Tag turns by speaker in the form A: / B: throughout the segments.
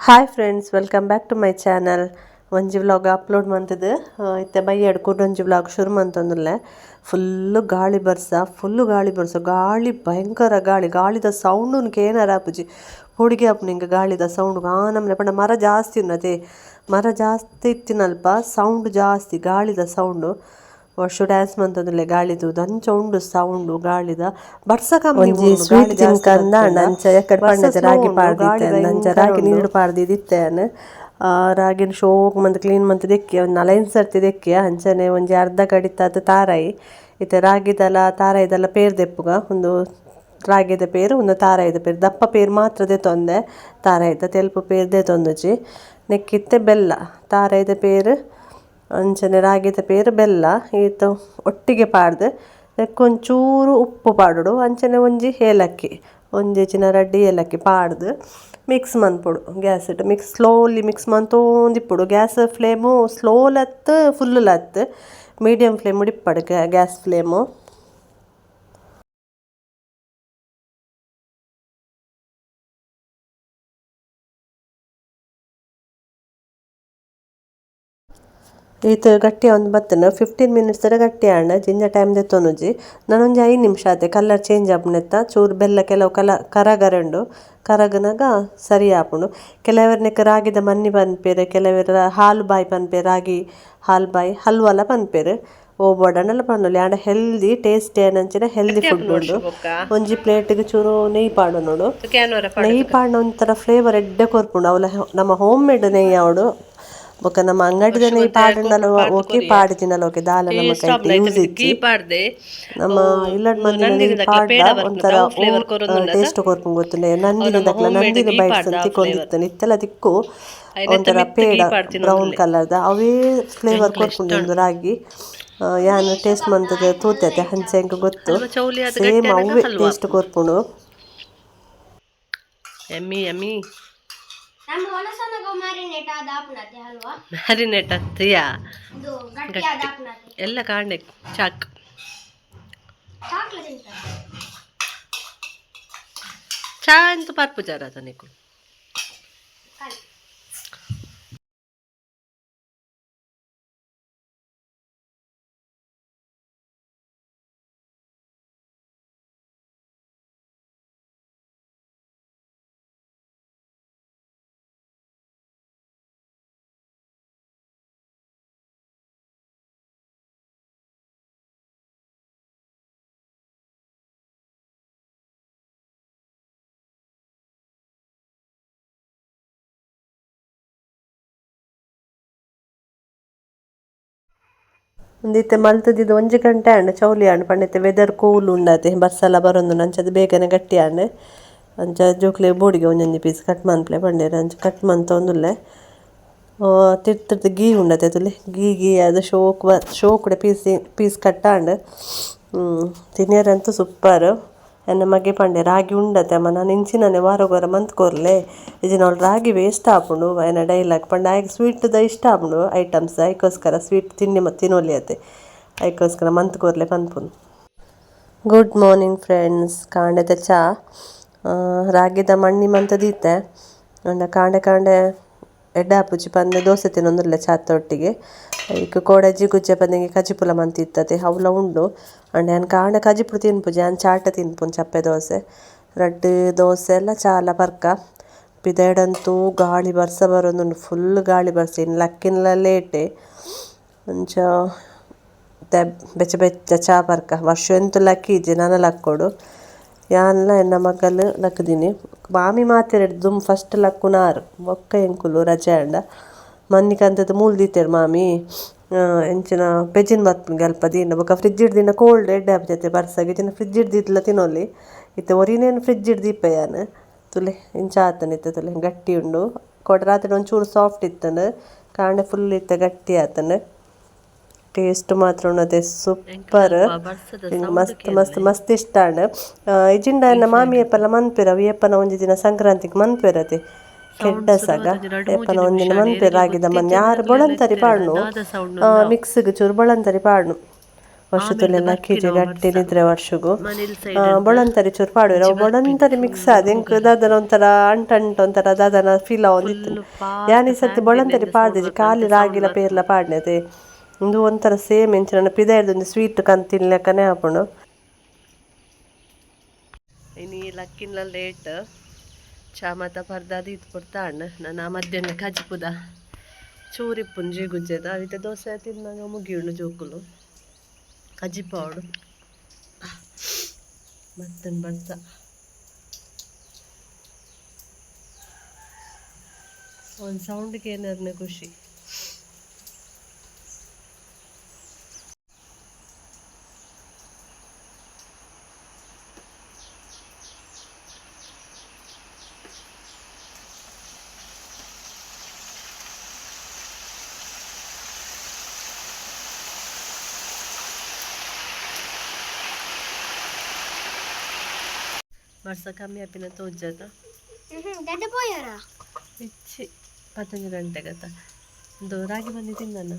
A: Hi friends, welcome back to my channel. ಒಂಜಿ vlog upload ಮಂತದ್ದು ಇತ್ತೆ ಬೈಯಡ್ ಕೂಡ ಒಂಜಿ ವ್ಲಾಗ್ ಶುರು ಮಂತಂದುಲ್ಲೆ. ಫುಲ್ಲು ಗಾಳಿ ಬರ್ಸ ಗಾಳಿ ಭಯಂಕರ ಗಾಳಿದ ಸೌಂಡು ಕೇನಾರ ಆಪುಜಿ ಹುಡುಗಿ ಆಪು ನಿಂಗೆ ಗಾಳಿದ ಸೌಂಡ್ ನಮ್ಮನೆ ಪಂಡ ಮರ ಜಾಸ್ತಿ ಉನ್ನತೆ. ಮರ ಜಾಸ್ತಿ ಇತ್ತಿನಲ್ಪ ಸೌಂಡ್ ಜಾಸ್ತಿ ಗಾಳಿದ ಸೌಂಡು. ವರ್ಷ ಡ್ಯಾನ್ಸ್ ಮಂತಂದುಲ್ಲೆ ಗಾಳಿದು ದಂಚ ಉಂಡು ಸೌಂಡು ಗಾಳಿದ ಬರ್ಸ ಕಮ್ಮಿ ಸ್ವೀಟ್ ತಿನ್ಕಂದ ನಂಚ ಎಕ್ಕಡ ಪಂಡದ ರಾಗಿ ಪಾಡ್ದಿತ್ತೆ ನಂಚ ರಾಗಿ ನೀರು ಪಾಡ್ದಿದ್ದಿತ್ತೆ ರಾಗಿನ ಶೋಕ್ ಮಂತ್ ಕ್ಲೀನ್ ಮಂತ್ ದೆಕ್ಕಿ ಒಂದು 4 ಸರ್ತಿ ದೆಕ್ಕಿ ಅಂಚನೆ ಒಂಜಿ ಅರ್ಧ ಕಡಿತಾದ ತಾರಾಯಿ ಇತ್ತೆ ರಾಗಿದಲ ತಾರಾಯಿದಲ ಪೇರ್ ದೆಪ್ಪುಗ ಒಂದು ರಾಗಿದ ಪೇರು ಒಂದು ತಾರಾಯಿದ ಪೇರು ದಪ್ಪ ಪೇರು ಮಾತ್ರ ದೆತೊಂದೆ ತಾರಾಯಿದ ತೆಲ್ಪು ಪೇರು ದೆತೊಂದುಜಿ ನೆಕ್ಕಿತ್ತೆ ಬೆಲ್ಲ ತಾರಾಯಿದ ಪೇರು ಅಂಚನೆ ರಾಗಿದ ಪೇರು ಬೆಲ್ಲ ಈತ ಒಟ್ಟಿಗೆ ಪಾಡ್ದು ನೆಕ್ಕೊಂಚೂರು ಉಪ್ಪು ಪಾಡುಡು ಅಂಚನೆ ಒಂಜಿ ಏಲಕ್ಕಿ ಒಂಜೆಚಿನ ರಡ್ಡಿ ಏಲಕ್ಕಿ ಪಾಡ್ದು ಮಿಕ್ಸ್ ಮನ್ಪೊಡು ಗ್ಯಾಸ್ ಇಟ್ಟು ಸ್ಲೋಲಿ ಮಿಕ್ಸ್ ಮಂತೋಂದಿಪ್ಪುಡು. ಗ್ಯಾಸ್ ಫ್ಲೇಮು ಸ್ಲೋಲತ್ತು ಫುಲ್ಲತ್ತು ಮೀಡಿಯಮ್ ಫ್ಲೇಮ್ ಇಪ್ಪಡು ಗ್ಯಾಸ್ ಫ್ಲೇಮು. ಈತ ಗಟ್ಟಿ ಒಂದು ಬತ್ತನು 15 ಮಿನಿಟ್ಸ್ ಗಟ್ಟಿ ಆಂಡ ಜಿಂಜ ಟೈಮ್ ದೆತ್ತೊಂದುಜಿ ನಾನೊಂಜಿ 5 ನಿಮಿಷ ಆತೆ ಕಲರ್ ಚೇಂಜ್ ಆಪುನೆತ್ತ ಚೂರು ಬೆಲ್ಲ ಕೆಲವು ಕರಗರಂಡು ಕರಗನಾಗ ಸರಿ ಆಪುಂಡು. ಕೆಲವರ್ನೆಕ್ ರಾಗಿದ ಮನ್ನಿ ಪನ್ಪೇರು ಕೆಲವರ ಹಾಲು ಬಾಯಿ ಪನ್ಪೇರು ರಾಗಿ ಹಾಲು ಬಾಯಿ ಹಲ್ವಲ ಪನ್ಪೇರು ಓ ಬೋಡನೆಲ್ಲ ಪನ್ನೊಲಿ ಆಂಡ ಹೆಲ್ದಿ ಟೇಸ್ಟಿ ಏನಂಚಿನ ಹೆಲ್ದಿ ಫುಡ್ ಉಂಡು. ಒಂಜಿ ಪ್ಲೇಟ್ಗೆ ಚೂರು ನೆಯ್ಯಿ ಪಾಡು ನೋಡು ನೆಯ್ಯಿ ಪಾಡಿನ ಒಂಥರ ಫ್ಲೇವರ್ ಎಡ್ಡೆ ಕೊರ್ಪುಂಡು ಅವಲ ನಮ್ಮ ಹೋಮ್ ಮೇಡ್ ನೆಯ್ಯಿ ಅವಡು ಬೊಕ ನಮ್ಮ ಅಂಗಡಿದ ನೆಯ್ಯಿ ಪಾಡುಂಡಲ ಓಕೆ ಪಾಡಿಜಿನಲ ಓಕೆ ದಾಲ ನಮ್ಮ ಕೈಟ್ ಯೂಸ್ ಇಜ್ಜಿ ನಮ್ಮ ಇಲ್ಲಡ್ ಮಂದಿನ ನೆಯ್ಯಿ ಪಾಡ್ಡ ಒಂಥರ ಟೇಸ್ಟ್ ಕೊರ್ಪುಂಡು ಗೊತ್ತುಂಡೆ ನಂದಿನ ಬೈಟ್ಸ್ ಅಂತ ತಿಕ್ಕೊಂದಿತ್ತನು ಇತ್ತೆಲ್ಲ ತಿಕ್ಕು ಒಂಥರ ಪೇಡ ಬ್ರೌನ್ ಕಲರ್ದ ಅವೇ ಫ್ಲೇವರ್ ಕೊರ್ಪುಂಡು ರಾಗಿ ಯಾನ್ ಟೇಸ್ಟ್ ಮಂತದ ತೂತೈತೆ ಹಂಚೆ ಎಂಕ್ ಗೊತ್ತು ಸೇಮ್ ಅವೇ ಟೇಸ್ಟ್ ಕೊರ್ಪುಂಡು. ಎಮ್ಮಿ ಎಮ್ಮಿ ಮ್ಯಾರಿನೇಟ್ ಹತ್ತಿಯಾ ಎಲ್ಲ ಕಾಂಡೆ ಚಾಕ್ ಚಾ ಅಂತ ಪರ್ಪು ಜಾರ ತನಿಕು ಒಂದಿತ್ತೆ ಮಲ್ತದಿದ್ದು 1 ಗಂಟೆ ಆಂಡ್ ಚೌಲಿ ಆಂಡ್ ಪಂಡಿತ್ತೆ ವೆದರ್ ಕೂಲ್ ಉಂಡತೆ ಬಸ್ಸೆಲ್ಲ ಬರೊಂದು ಅಂಚದ ಬೇಗನೆ ಗಟ್ಟಿ ಆಂಡ್ ಅಂಚ ಜೋಕ್ಲೆ ಬೋಡಿಗೆ ಒಂಜೊಂಜಿ ಪೀಸ್ ಕಟ್ ಮನ್ಪ್ಲೆ ಪಂಡೇರು ಅಂಚ ಕಟ್ ಮಂತೊಂದುಲ್ಲೆ ತಿರ್ತಿರ್ದು ಗೀ ಉಂಡತೆ ತುಲೆ ಗೀ ಅದು ಶೋಕುಡೆ ಪೀಸ್ ಕಟ್ ಆಂಡ್ ತಿನ್ನಿಯರಂತೂ ಸೂಪರ್. ಎನ್ನ ಮಗೆ ಪಂಡೆ ರಾಗಿ ಉಂಡತೆ ಅಮ್ಮ ನಾನು ಇಂಚಿನನೆ ವಾರ ಮಂತ್ಕೋರ್ಲೆ ಇಜಿನವಳು ರಾಗಿ ವೇಸ್ಟ್ ಆಪುಂಡು ಎನ್ನ ಡೈಲಾಗ್ ಪಂಡ ಆಯ್ಕೆ ಸ್ವೀಟ್ದ ಇಷ್ಟ ಆಪುಂಡು ಐಟಮ್ಸ್ ಅದಕ್ಕೋಸ್ಕರ ಸ್ವೀಟ್ ತಿನ್ನೊಲಿ ಅತ್ತೆ ಅದಕ್ಕೋಸ್ಕರ ಮಂತ್ಕೋರ್ಲೆ ಪನ್ಪುಂಡು. Good morning friends. ಕಾಂಡೆದ ಚಾ ರಾಗಿದ ಮಣ್ಣಿ ಮಂತದೀತೆ ಅಂಡ ಕಾಂಡೆ ಎಡ್ಡೆ ಆಪುಜಿ ಪಂದೆ ದೋಸೆ ತಿನ್ನೊಂದುಲ್ಲೆ ಚಾತೊಟ್ಟಿಗೆ ಈಗ ಕೋಡಜ್ಜಿ ಗುಜ್ಜೆ ಪಂದೆಗೆ ಕಜಿಪುಲ ಮಂತಿತ್ತತೆ ಅವಲ ಉಂಡು ಅಂಡ್ ನಾನು ಕಾಂಡೆ ಕಜಿಪುಳು ತಿನ್ಪುಜಿ ನಾನು ಚಾಟ ತಿನ್ಪುನ್ ಚಪ್ಪೆ ದೋಸೆ ರಡ್ಡು ದೋಸೆ ಎಲ್ಲ ಚಾಲ ಬರ್ಕ ಪಿದೆಡಂತೂ ಗಾಳಿ ಬರ್ಸ ಬರೋದುಂಡು ಫುಲ್ ಗಾಳಿ ಬರ್ಸ ಇನ್ನು ಲಕ್ಕಿನ್ಲ ಲೇಟೆ ಅಂಚ ಬೆಚ್ಚ ಚಾ ಬರ್ಕ ವರ್ಷ ಎಂತೂ ಲಕ್ಕಿ ಇಜ್ಜಿ ನಾನು ಲಕ್ಕೋಡು ಯಾನ್ಲ ಎನ್ನ ಮಗಲು ಲಕ್ಕದಿನಿ ಮಾಮಿ ಮಾತೆರೆಡು ದುಮ್ ಫಸ್ಟ್ ಲಕ್ಕುನಾರು ಬೊಕ್ಕ ಎಂಕುಲು ರಜೆ ಅಂಡ ಮನ್ನಿಕಂತದ್ದು ಮೂಲು ದೀತೆರು ಮಾಮಿ ಎಂಚಿನ ಪೆಜಿನ್ ಬತ್ಪುಂಡು ಅಲ್ಪ ದಿನ ಬೊಕ ಫ್ರಿಜ್ ದಿನ ಕೋಲ್ಡ್ ಎಡ್ಡೆ ಆಪ್ತೈತೆ ಬರ್ಸಾಗಿ ಇಜಿನ ಫ್ರಿಜ್ ದೀತ್ಲ ತಿನ್ನೊಲಿ ಇತ್ತೆ ಒರಿನೇನು ಫ್ರಿಜ್ ದೀಪ ಯಾನು ತುಲೆ ಇಂಚ ಆತನಿತ್ತೆ ತುಲೆ ಗಟ್ಟಿ ಉಂಡು ಕೊಡ ರಾತ್ರಿ ಒಂಚೂರು ಸಾಫ್ಟ್ ಇತ್ತಂಡು ಕಾಂಡೆ ಫುಲ್ ಇತ್ತೆ ಗಟ್ಟಿ ಆತನು ಟೇಸ್ಟ್ ಮಾತ್ರ ಉಣ್ಣದೆ ಸೂಪರ್ ಮಸ್ತ್ ಇಷ್ಟ ಅಂಡ್ ಇಜಿಂಡ ಎನ್ನ ಮಾಮಿ ಎಪ್ಪಲ ಮನ್ಪೆರ ಏಪನ ಒಂಜಿ ದಿನ ಸಂಕ್ರಾಂತಿಗೆ ಮನ್ಪೆರತೆ ಕೆಡ್ಡಸಾಗ ಎಪ್ಪನ ಒಂದಿನ ಮನ್ಪೆರ ಆಗಿದ ಮನ್ ಯಾರು ಬೊಳಂತರಿ ಪಾಡ್ನು ಮಿಕ್ಸ್ಗೆ ಚೂರು ಬೊಳಂತರಿ ಪಾಡ್ನು ವರ್ಷದಲ್ಲೆಲ್ಲ ಕೆಜಿ ಗಟ್ಟಿ ನಿದ್ರೆ ವರ್ಷಗೂ ಬೊಳಂತರಿ ಚೂರು ಪಾಡುವೆ ಬೊಳಂತರಿ ಮಿಕ್ಸ್ ಆದ ಹೆಂಗೆ ದಾದನ ಒಂಥರ ಅಂಟಂಟ ಒಂಥರ ದಾದನ ಫೀಲ್ ಆಗೋದಿತ್ತು ಯಾನಿ ಸರ್ತಿ ಬೊಳಂತರಿ ಪಾಡ್ದಿಜಿ ಖಾಲಿ ರಾಗಿಲ ಪೇರ್ಲ ಪಾಡ್ನದೆ ಒಂದು ಒಂಥರ ಸೇಮ್ ಎಂಚಿನ ನನ್ನ ಪಿದಾಯದೊಂದು ಸ್ವೀಟ್ ಕಂತಿನ ಲೆಕ್ಕನೇ ಹಾಕೊಂಡು ಇನ್ನು ಲಕ್ಕಿನ ಲೇಟ್ ಚಾ ಮತ ಪರ್ದಾದ ಇದು ಕೊಡ್ತಾಣ್ಣ ನಾನು ಮಧ್ಯಾಹ್ನ ಕಜಿಪುದ ಚೂರಿಪ್ಪುಂಜಿ ಗುಜ್ಜೆದ ಅವಿತ ದೋಸೆ ತಿನ್ನಾಗ ಮುಗಿಯುಂಡು ಜೋಕುಲು ಕಜಿಪಾವಡು ಮತ್ತನ್ ಬರ್ತ ಒಂದು ಸೌಂಡ್ಗೆ ಏನಾರನೇ ಖುಷಿ ವರ್ಷ ಕಮ್ಮಿ ಆಪಿನ ತೋಜದ ಇಚ್ಚಿ 15 ಗಂಟೆಗತ್ತ ಒಂದು ರಾಗಿ ಮನೆ ತಿಂದನ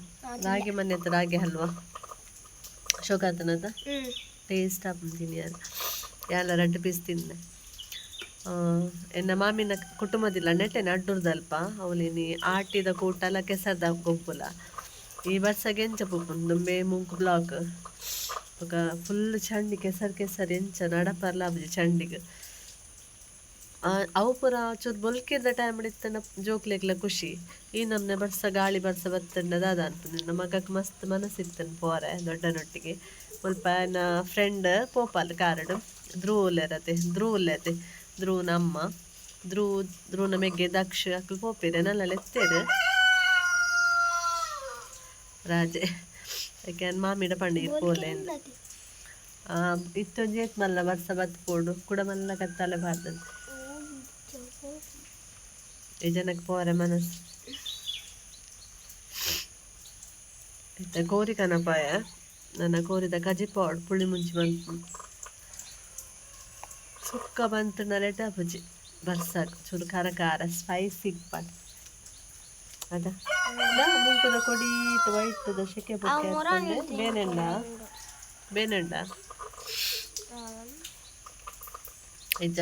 A: ರಾಗಿ ಮನೆ ಹತ್ರ ರಾಗಿ ಹಲ್ವಾ ಶೋಕಾತನದ ಟೇಸ್ಟ್ ಆಗ್ತೀನಿ ಅದು ಎಲ್ಲ 2 ಪೀಸ್ ತಿಂದೆ ಎನ್ನ ಮಾಮಿನ ಕುಟುಂಬದಿಲ್ಲ ನೆಟ್ಟೆನೆ ಅಡ್ಡುರ್ದಲ್ಪ ಅವಲಿನಿ ಆಟಿದ ಕೂಟಲ ಕೆಸರ್ದ ಗೊಬ್ಬುಲ ಈ ವರ್ಷ ಗೆಂಚ ಪುಪ್ಪುಂಡು ಮೇ ಮುಂಕು ಬ್ಲಾಕ್ ఒక ಫುಲ್ ಚಂಡಿ ಕೆಸರು ಎಂಚ ನಡಪರ್ಲ ಆಬುಜಿ ಚಂಡಿಗೆ ಅವು ಪೂರ ಚೂರು ಬೊಲ್ಕಿದ ಟೈಮ್ ಇತ್ತನ ಜೋಕ್ಲೆಗ್ಲ ಖುಷಿ ಈ ನಮ್ನೆ ಬರ್ಸ ಗಾಳಿ ಬರ್ಸ ಬತ್ತಂಡ ದಾದ ಅನ್ಪುಂಡು ನಮ್ಮ ಮಗಕ್ಕೆ ಮಸ್ತ್ ಮನಸ್ಸಿತ್ತನ್ ಪೋರೆ ದೊಡ್ಡನೊಟ್ಟಿಗೆ ಸ್ವಲ್ಪ ನನ್ನ ಫ್ರೆಂಡ್ ಪೋಪಾಲ್ ಕಾರಡು ಧ್ರುವಲ್ಲತೆ ಧ್ರುವನ ಅಮ್ಮ ಧ್ರುವನ ಮೆಗ್ಗೆ ದಕ್ಷ ಅಕ್ಕಲು ಪೋಪಿರೆ ನಲ್ಲ ಎತ್ತೇರು ರಾಜೆ ಯಾಕೆ ಮಾಮಿಡ ಪಂಡಿಗೆ ಪೋಲೆ ಇತ್ತೊಂದು ಏತ್ ಮಲ್ಲ ವರ್ಷ ಬತ್ಪೋಡು ಕೂಡ ಮಲ್ಲ ಕತ್ತಲೆ ಬಾರ್ದಂತೆ ಈ ಜನಕ್ಕೆ ಪೋರೆ ಮನಸ್ಸು ಇತ್ತ ಕೋರಿ ಕನಪಾಯ ನನ್ನ ಕೋರಿದ ಕಜಿಪಾಡ್ ಪುಳಿ ಮುಂಚಿ ಬಂತು ಸುಕ್ಕ ಬಂತು ನರೆಟ ಬುಜಿ ಬರ್ಸಾಕ ಚೂರು ಖಾರ ಖಾರ ಸ್ಪೈಸಿ ಪಾಟ್ ಅದ ಮುಂಕುದ ಕೊಡೀತು ವೈಟ್ದ ಶೆಕೆ ಬುಕ್ಕೆ ಹಾಕೊಂಡೆ ಬೇನೆಂಡ ನಿಜ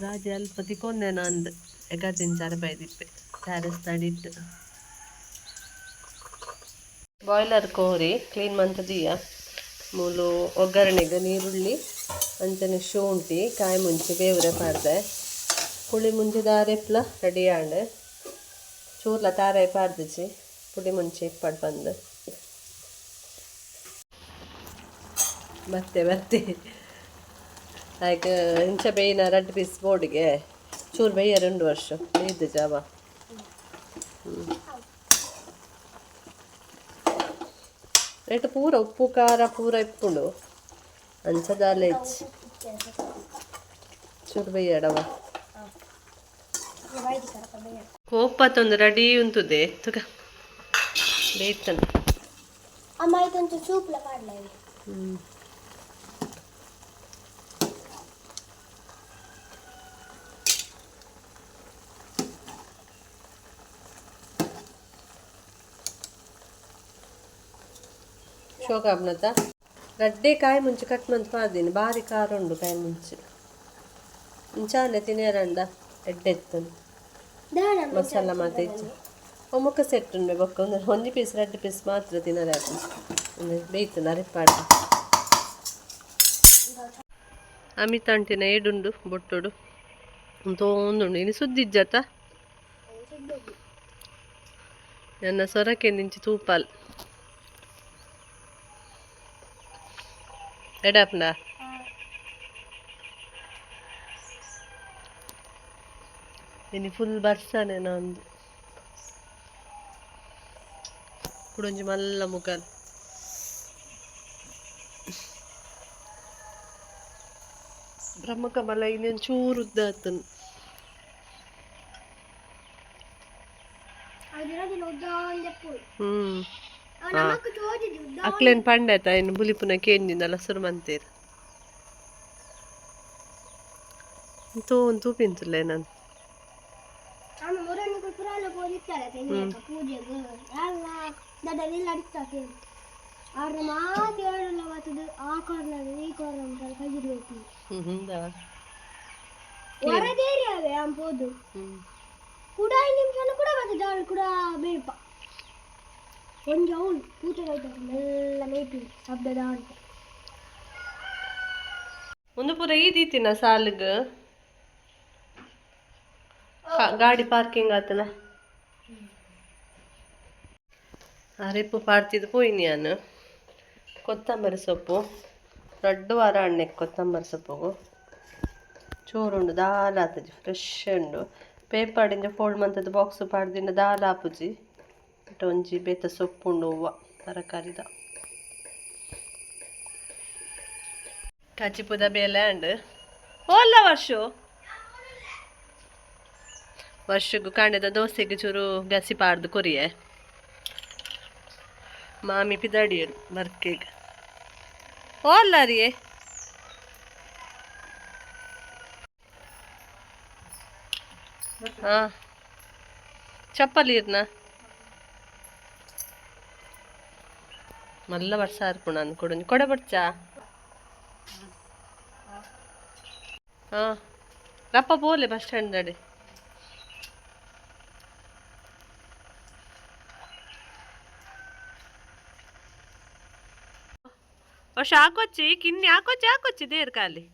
A: ರಾಜಿ ಅಲ್ಪ ತಿಕ್ಕೊಂಡೆ ನಂದು 2 ರೂಪಾಯಿ ದಿಪ್ಪೆ ಟ್ಯಾರೆಸ್ ತಡಿಟ್ಟು ಬಾಯ್ಲರ್ ಕೋರಿ ಕ್ಲೀನ್ ಮಂತದೀಯ ಮೂಲು ಒಗ್ಗರಣೆಗೆ ನೀರುಳ್ಳಿ ಅಂಚನೆ ಶುಂಠಿ ಕಾಯಿ ಮುಂಚಿ ಬೇವ್ರೆ ಪಾಡ್ದೆ ಪುಳಿ ಮುಂಚಿ ದಾರೆಪ್ಲ ರೆಡಿ ಆಂಡೆ ಚೂರ್ಲ ತಾರಾಯಿ ಪಾಡ್ದಿಚ್ಚಿ ಪುಳಿ ಮುಂಚಿ ಇಪ್ಪಡು ಬಂದು ಮತ್ತೆ ಹಾಗೆ ಇಂಚ ಬೇಯಿನ 2 ಪೀಸ್ ಬೋರ್ಡಿಗೆ ಚೂರು ಬೇಯ 2 ವರ್ಷ ಬೇಯ್ದು ಜಾವ ರೇಟ್ ಪೂರ ಉಪ್ಪು ಖಾರ ಪೂರ ಇಪ್ಪುಂಡು ಅಂಚದಾಲೆ ಹೆಚ್ಚಿ ಚೂರು ಬೇಯಡವ ಕೋಪತ್ತೊಂದು ರೆಡಿ ಉಂತುದೆ ತುಗ ಬೇಯ್ತಾನೆ ಶೋಕಾಬ್ನತ ರಡ್ಡೆ ಕಾಯಿ ಮುಂಚೆ ಕಟ್ ಮಂತ್ ಪಾದೀನಿ ಭಾರಿ ಖಾರ ಉಂಡು ಕಾಯಿ ಮುಂಚೆ ಇಂಚಾನೆ ತಿನ್ನೇರಂಡ ಎಡ್ಡೆತ್ತು ಮಸಾಲ ಮಾತ ಇಚ್ಚು ಒಮ್ಮಕ್ಕ ಸೆಟ್ ಉಂಡೆ ಬೊಕ್ಕ ಒಂದು ಪೀಸ್ 2 ಪೀಸ್ ಮಾತ್ರ ತಿನ್ನೋದು ಅಂದರೆ ಬೇಯ್ತು ನರಿಪಾಡು ಅಮಿತ ಅಂಟಿನ ಏಡುಂಡು ಬೊಟ್ಟುಡು ತೋಂದುಂಡು ಇನ್ನು ಸುದ್ದಿಜ್ಜತ ನನ್ನ ಸೊರಕೆ ನಿಂಚಿ ತೂಪಾಲ್ ಎಡಪ್ನ ಇನ್ನು ಫುಲ್ ಬರ್ಸಾನೆ ನಂದು ಕುಡೊಂಜಿ ಮಲ್ಲ ಮುಖಲ್ ಬ್ರಹ್ಮಕಮಲ ಇನ್ನೊಂದು ಚೂರು ಉದ್ದ ಆತನು ಅಕ್ಲೇನ್ ಪಂಡಾಯ್ತಾ ಇನ್ನು ಬುಲಿಪುನ ಕೇಂದಿನಲ್ಲ ಸುರುಮಂತೀರು ತೂಪಿಂತುಲ್ಲೆ ನಾನು
B: ಇರ್ತಾರೆ ಪೂಜೆಗೆ ಎಲ್ಲ ದೊಡ್ಡದೆಲ್ಲ ಅಡಿಸ್ತಾರೆ ಅವ್ರ ಮಾತು ಹೇಳಲ್ಲ ಅವತ್ತದು ಆ ಕಾರ್ನರ್ ಈ ಕಾರ್ನರ್ ಅಂತ ಕೈಗಿರ್ಬೇಕು ಹೊರದೇರಿ ಅವೆ ಅಂಬೋದು ಕೂಡ 5 ನಿಮಿಷ ಕೂಡ ಬರ್ತದೆ ಅವಳು ಕೂಡ ಬೇಪ ಒಂದು ಅವಳು ಕೂಟ ಎಲ್ಲ ಮೇಪಿ ಶಬ್ದದ ಅಂತ
A: ಒಂದು ಪೂರ ಈದೀತಿನ ಸಾಲಿಗೆ ಗಾಡಿ ಪಾರ್ಕಿಂಗ್ ಆತಲ್ಲ ಅರೆಪ್ಪು ಪಾಡ್ತಿದ್ದು ಪೋಯಿನಿ ನಾನು ಕೊತ್ತಂಬರಿ ಸೊಪ್ಪು ದೊಡ್ಡ ವಾರ ಹಣ್ಣೆ ಕೊತ್ತಂಬರಿ ಸೊಪ್ಪು ಚೂರುಂಡು ದಾಲ್ ಆತಜಿ ಫ್ರೆಶ್ ಉಂಡು ಪೇಪರ್ಡಿಂದ ಫೋಲ್ಡ್ ಮಂತದ್ದು ಬಾಕ್ಸ್ ಪಾಡ್ದಿಂದ ದಾಲ್ ಆಪುಜಿ ಒಂಜಿ ಬೇತ ಸೊಪ್ಪು ಉಂಡು ಹೂವು ತರಕಾರಿದ ಕಚಿಪುದ ಬೇಲೆ ಅಂಡ್ ಓಲ್ಲ ವರ್ಷಗೂ ಕಾಂಡದ ದೋಸೆಗೆ ಚೂರು ಗಸಿ ಪಾಡ್ದು ಕೊರಿಯೆ ಮಾಮಿ ಪಿದಾಡಿಯರು ಬರ್ಕೆಗೆ ಓಲ್ಲ ರೀ ಹಾ ಚಪ್ಪಲಿ ಇರ್ನ ಮಲ್ಲ ವರ್ಷ ಆರ್ಕು ನಾನು ಕೊಡ ಬರ್ಚಾ ಹಾ ರಪ್ಪ ಪೋಲೆ ಬಸ್ ಸ್ಟ್ಯಾಂಡ್ ದಡೆ ವರ್ಷ ಹಾಕೊಚ್ಚಿ ಕಿನ್ನಿ ಹಾಕೊಚ್ಚಿ ದೇರ್ ಕಾಲಿ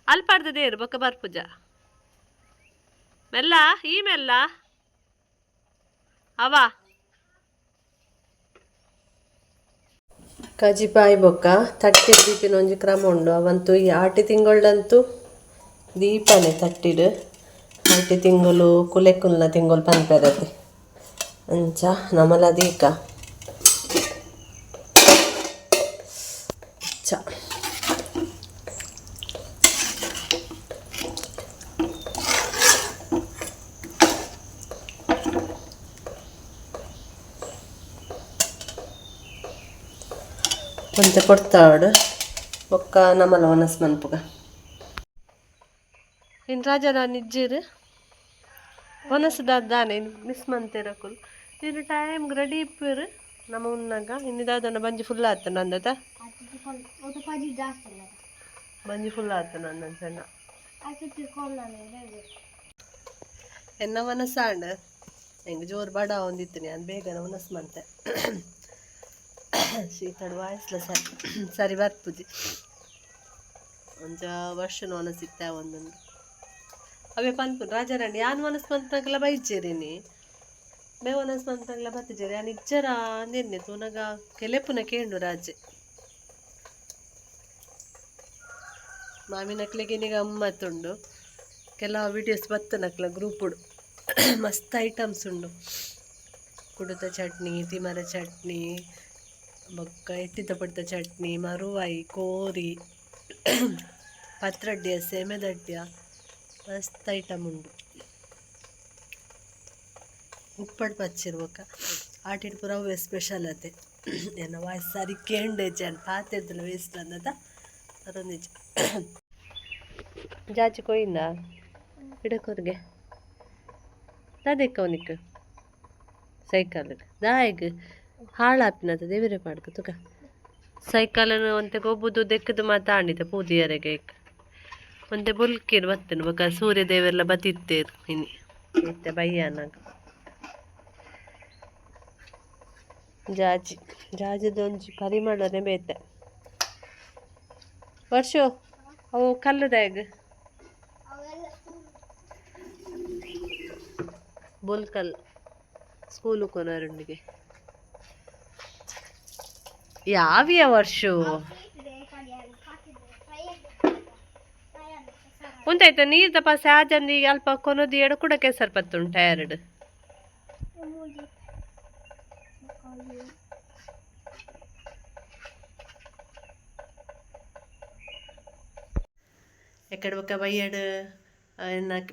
A: ಅಲ್ಪಾಡ್ದ ದೇರ್ ಬೊಕ್ಕ ಬರ್ಪುಜ ಮೆಲ್ಲ ಈ ಮೆಲ್ಲ ಅವ ಕಜಿಪಾಯಿ ಬೊಕ್ಕ ತಟ್ಟೆ ದೀಪಿನ ಒಂಜಿ ಕ್ರಮ ಉಂಡು ಅವಂತೂ ಈ ಆಟಿ ತಿಂಗಳಂತೂ ದೀಪನೆ ತಟ್ಟಿಡು ಆಟಿ ತಿಂಗಳು ಕುಲೆಕುಲ್ನ ತಿಂಗಳು ಪನ್ಪೆರದು ಅಂಚ ನಮಲ ದೀಕ ಚ కొంచెం కొడతాడు ఒక్క నమ్మల వనస్ మన్పుగా ఇన్ రాజా నిజ్జీరు వనస్ దాదానే మిస్ మంతేరకులు ನೀನು ಟೈಮ್ ರೆಡಿ ಇಪ್ಪರು ನಮ್ಮ ಉನ್ನಾಗ ಇನ್ನಿದಾದನ ಬಂಜಿ ಫುಲ್ ಆತ ನಂದತ ಬಂಜಿ ಫುಲ್ ಆತ ನನ್ನ ಸಣ್ಣ ಎನ್ನ ವನಸಾಂಡ ಹೆಂಗೆ ಜೋರು ಬಡ ಒಂದಿತ್ತು ನಾನು ಬೇಗನ ವನಸ್ ಮಂತೆ ಶೀತಡ ವಾಯಿಸ್ಲ ಸರಿ ಬರ್ಪುಜಿ ಒಂಜ ವರ್ಷನ ವನಸಿತ್ತ ಒಂದೊಂದು ಅವೇ ಪನ್ಪು ರಾಜಾರಾಣಿ ಯಾನ್ ವನಸ್ ಮಂತನಕ್ಕೆಲ್ಲ ಬೈಜೇರಿನಿ ಬೇ ವನಸ್ ಮಂತನಕ್ಕೆಲ್ಲ ಬತ್ತಿಜೇರಿ ಯಾನ್ ಇಜ್ಜರ ಅಂದೇನೆ ತೂನಗ ಕೆಲೆಪುನ ಕೇಂಡು ರಾಜೆ ಮಾಮಿನಕ್ಲೆಗೆ ನಿಗ ಅಮ್ಮತ್ತುಂಡು ಕೆಲವು ವಿಡಿಯೋಸ್ ಬತ್ತನಕ್ಲ ಗ್ರೂಪುಡು ಮಸ್ತ್ ಐಟಮ್ಸ್ ಉಂಡು ಕುಡುತ ಚಟ್ನಿ ತಿಮರ ಚಟ್ನಿ ಬೊಕ್ಕ ಎಟ್ಟಿತ ಪಡ್ತ ಚಟ್ನಿ ಮರುವಾಯಿ ಕೋರಿ ಪತ್ರಡ್ಯ ಸೆಮೆದಡ್ಯ ಮಸ್ತ್ ಐಟಮ್ ಉಂಡು ಉಪ್ಪಟ್ಟು ಪಚ್ಚಿರ್ಬೇಕ ಆಟಿಡ್ ಪೂರ ಅವೇ ಸ್ಪೆಷಲ್ ಅತೆ ಏನ ವಾಯ್ಸ್ ಸಾರಿ ಕೇಂಡೆ ಜನ ಪಾತೆದ್ದಲ್ಲ ವೇಸ್ಟ್ ಅನ್ನದ ಅದೊಂದು ನಿಜ ಜಾಚಿ ಕೊಯ್ಯಿಂದ ಇಡಕೋರ್ಗೆ ದಾದೆಕ್ಕ ಸೈಕಲ್ಗೆ ದಾಯಿಗೆ ಹಾಳಾಪಿನದ ದೇವರೇ ಪಾಡ್ಕ ತುಕ ಸೈಕಲನ್ನು ಒಂತೆ ಗೊಬ್ಬುದು ದೆಕ್ಕದು ಮಾತಾಡಿದ ಪೂದಿಯರೆಗೆ ಒಂತೆ ಬುಲ್ಕಿರ್ ಬತ್ತೇನು ಬೊಕ ಸೂರ್ಯ ದೇವರೆಲ್ಲ ಬತ್ತಿತ್ತೇರು ಇನಿ ಇತ್ತೆ ಬಯ್ಯನಾಗ ಜಾಜಿದೊಂಜಿ ಪರಿಮಳನೆ ಬೇತೆ ವರ್ಷ ಅವು ಕಲ್ಲುದಾಗ ಬುಲ್ಕಲ್ ಸ್ಕೂಲು ಕೊನರುಂಡಿಗೆ ಯಾವಿಯ ವರ್ಷ ಉಂಟಾಯ್ತ ನೀರು ತಪ ಸ್ಯಾಜಂದಿ ಅಲ್ಪ ಕೊನೋದಿ ಎಡು ಕೂಡ ಕೆಸರು ಪತ್ತುಂಟ ಎರಡು ಎಕಡೆ ಬೊಕ್ಕ ಬಯ್ಯಡು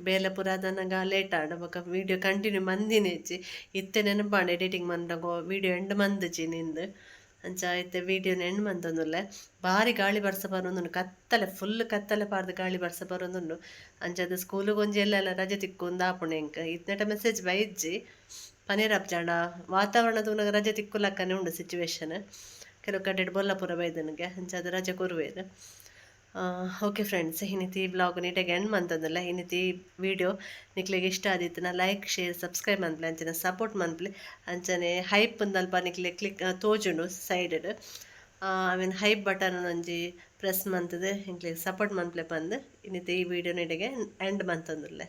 A: ಬೇಲೆ ಪುರಾದನಗ ಲೇಟ್ ಆಡ ಬೊಕ್ಕ ವೀಡಿಯೋ ಕಂಟಿನ್ಯೂ ಮಂದಿನೇಚಿ ಇತ್ತೆ ನೆನಪಾಂಡ ಎಡಿಟಿಂಗ್ ಮಂದಾಗ ವೀಡಿಯೋ ಎಂಡ್ ಮಂದಚಿ ನಿಂದು ಅಂಚ ಐತೆ ವಿಡಿಯೋನ ಎಂಡ್ ಮಂತೊಂದುಲ್ಲೆ ಭಾರಿ ಗಾಳಿ ಬರ್ಸ ಬರೋಂದುಂಡು ಕತ್ತಲೆ ಫುಲ್ ಕತ್ತಲೆ ಪಾರ್ದು ಗಾಳಿ ಬರ್ಸ ಬರೋಂದುಂಡು ಅಂಚ ಅದು ಸ್ಕೂಲಿಗೆ ಒಂಜಿ ಎಲ್ಲ ರಜೆ ತಿಕ್ಕೊಂದು ಆಪುಂಡು ಎಂಕ್ ಇತ್ನೆಟ ಮೆಸೇಜ್ ಬೈಜ್ಜಿ ಪನೇರ್ ಅಪ್ಜಾಂಡ ವಾತಾವರಣ ತೂನಗ ರಜೆ ತಿಕ್ಕುಲಕ್ಕನೆ ಉಂಡು ಸಿಚುವೇಶನ್ ಕೆಲವು ಕಡೆ ಬೊಲ್ಲಪುರ ಬೈದನಿಗೆ ಅಂಚ ಅದು ರಜೆ ಕೊರುವೇರು. ಓಕೆ ಫ್ರೆಂಡ್ಸ್, ಇನ್ನಿತಿ ಬ್ಲಾಗ್ ನೀಟಾಗಿ ಎಂಡ್ ಮಂತಂದಿಲ್ಲ. ಇನ್ನಿತಿ ವಿಡಿಯೋ ನಿಕ್ಲಿಗೆ ಇಷ್ಟ ಆದಿತ್ತು ಲೈಕ್ ಶೇರ್ ಸಬ್ಸ್ಕ್ರೈಬ್ ಮಂತ್ಲೆ ಅಂಚನೆ ಸಪೋರ್ಟ್ ಮಂತ್ಲಿ ಅಂಚನೆ ಹೈಪ್ ಒಂದಲ್ಪ ನಿಕ್ಲೆ ಕ್ಲಿಕ್ ತೋಜುಂಡು ಸೈಡ್ ಐ ಹೈಪ್ ಬಟನ್ ಒಂಜಿ ಪ್ರೆಸ್ ಮಂತದೆ ನಿಕ್ಲಿಗೆ ಸಪೋರ್ಟ್ ಮಂತ್ಲೆ ಬಂದು ಇನ್ನಿತಿ ಈ ವಿಡಿಯೋ ನೀಟಾಗೆ ಎಂಡ್ ಮಂತಂದಿಲ್ಲ.